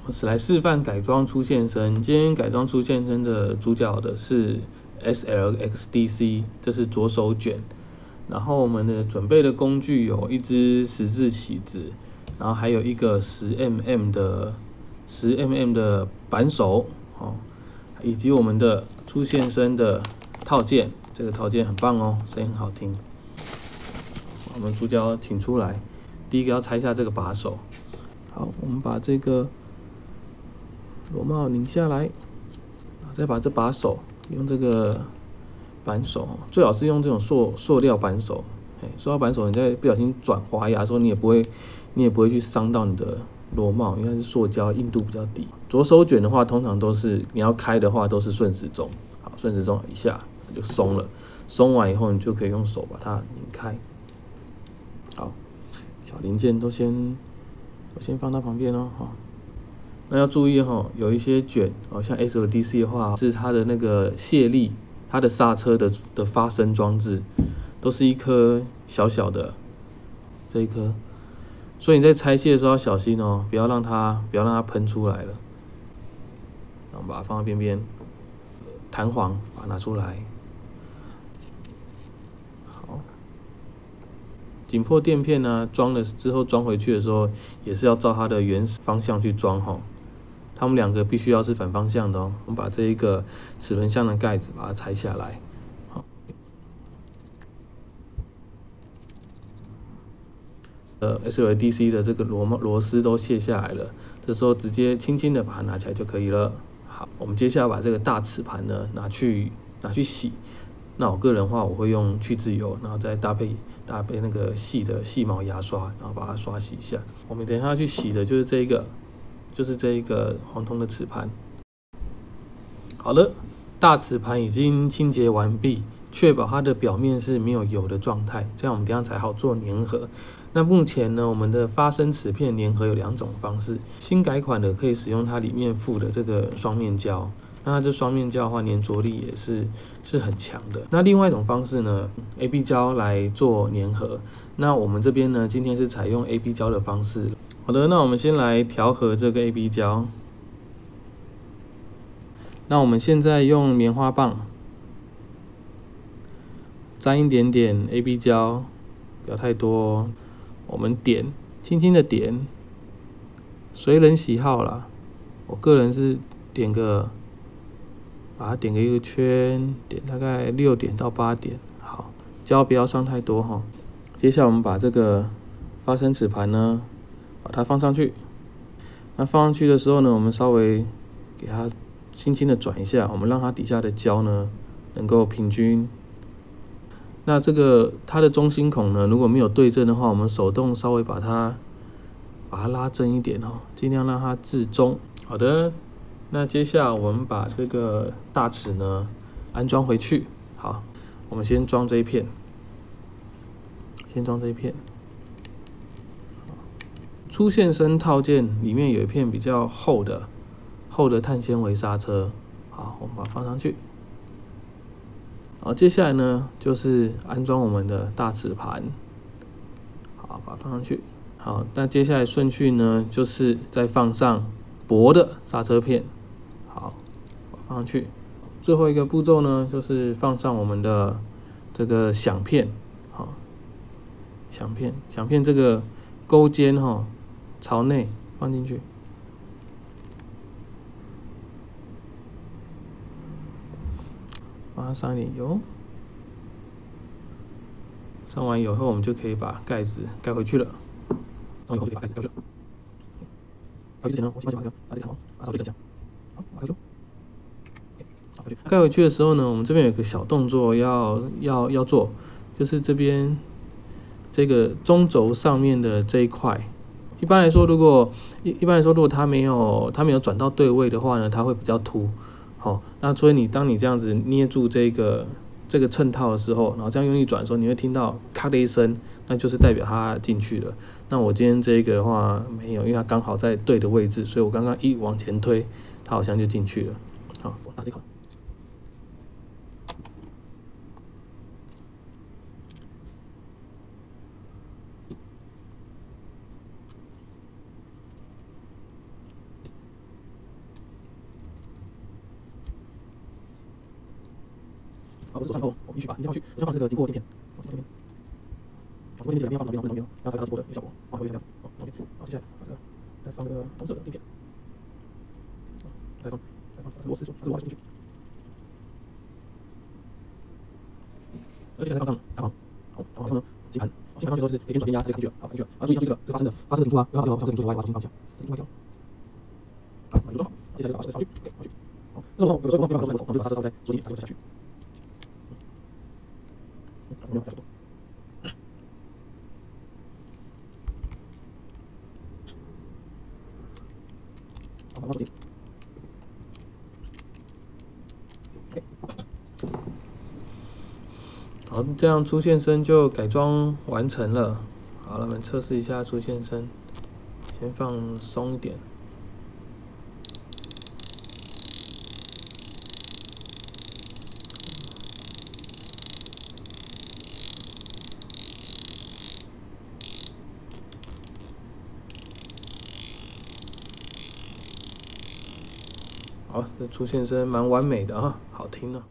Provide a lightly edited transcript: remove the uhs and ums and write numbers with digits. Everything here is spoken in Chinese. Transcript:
我是来示范改装出现身。今天改装出现身的主角的是 SLXDC， 这是左手卷。然后我们的准备的工具有一支十字起子，然后还有一个10mm的扳手，以及我们的出现身的套件。这个套件很棒哦，声音很好听。我们主角请出来，第一个要拆下这个把手。好，我们把这个螺帽拧下来，再把这把手用这个扳手，最好是用这种塑料扳手。塑料扳手，你在不小心转滑牙的时候，你也不会去伤到你的螺帽，因为它是塑胶，硬度比较低。左手卷的话，通常都是你要开的话都是顺时钟，好，顺时钟一下就松了，松完以后你就可以用手把它拧开。好，小零件我先放到旁边哦，好。那要注意哈，有一些卷像 SLDC 的话，是它的那个卸力，它的刹车的发声装置，都是一颗小小的这一颗，所以你在拆卸的时候要小心哦，不要让它喷出来了。然后把它放到边边，弹簧把它拿出来。好，紧迫垫片呢，装了之后装回去的时候，也是要照它的原始方向去装哈。它们两个必须要是反方向的哦。我们把这一个齿轮箱的盖子把它拆下来，好，SLDC 的这个螺丝都卸下来了，这时候直接轻轻的把它拿起来就可以了。好，我们接下来把这个大齿盘呢拿去洗。那我个人的话，我会用去渍油，然后再搭配那个细毛牙刷，然后把它刷洗一下。我们等一下要去洗的就是这一个黄铜的齿盘。好了，大齿盘已经清洁完毕，确保它的表面是没有油的状态，这样我们等一下才好做粘合。那目前呢，我们的发生齿片粘合有2种方式，新改款的可以使用它里面附的这个双面胶，那它这双面胶的话，粘着力也是很强的。那另外一种方式呢 ，AB 胶来做粘合。那我们这边呢，今天是采用 AB 胶的方式。好的，那我们先来调和这个 AB 胶。那我们现在用棉花棒沾一点点 AB 胶，不要太多哦。我们轻轻的点，随人喜好啦。我个人是把它点个一个圈，点大概6点到8点。好，胶不要上太多哈。接下来我们把这个发生齿盘呢，把它放上去。那放上去的时候呢，我们稍微给它轻轻的转一下，我们让它底下的胶呢能够平均。那它的中心孔呢，如果没有对正的话，我们手动稍微把它拉正一点哦，尽量让它至中。好的，那接下来我们把这个大齿呢安装回去。好，我们先装这一片，出现身套件里面有一片比较厚的碳纤维刹车。好，我们把它放上去。好，接下来呢就是安装我们的大齿盘。好，把它放上去。好，那接下来顺序呢就是再放上薄的刹车片。好，把它放上去。最后一个步骤呢就是放上我们的这个响片。好，响片这个钩尖朝内放进去。把它上一点油，上完油后，我们就可以把盖子盖回去了。上完油后就可以把盖子盖回去了。盖回去之前呢，我先把这个把这个弹簧把手给正向，好，把它盖回去。盖回去的时候呢，我们这边有个小动作要做，就是这边这个中轴上面的这一块。一般来说，如果它没有转到对位的话呢，它会比较凸。好，那所以当你这样子捏住这个衬套的时候，然后这样用力转的时候，你会听到咔的一声，那就是代表它进去了。那我今天这个的话没有，因为它刚好在对的位置，所以我刚刚一往前推，它好像就进去了。好，我拿这块。好，这是左上以后，我依序把连接上去，我先放这个经过垫片，好，经过垫片，好，经过垫片这边放旁边，然后才会到直播的一个效果，好，会像这样子，好，旁边，好，接下来把这个再放这个同色的垫片，再放这个螺丝锁，这个螺丝进去，而且再放上弹簧，好，然后呢，吸盘，吸盘上去之后是可以边转边压这个工具了，好，工具了，然后注意这个发射的顶柱啊，要朝这个顶柱的歪，把重新放下，这个歪掉，好，把顶柱装好，接下来就把这个上去，给上去，好，这种有时候用方法我们就把刹车稍微再锁紧，把这个下去。没有再多。好，把它锁紧。好，这样出线声就改装完成了。好了，我们测试一下出线声，先放松一点。好，这出线声蛮完美的啊，好听啊。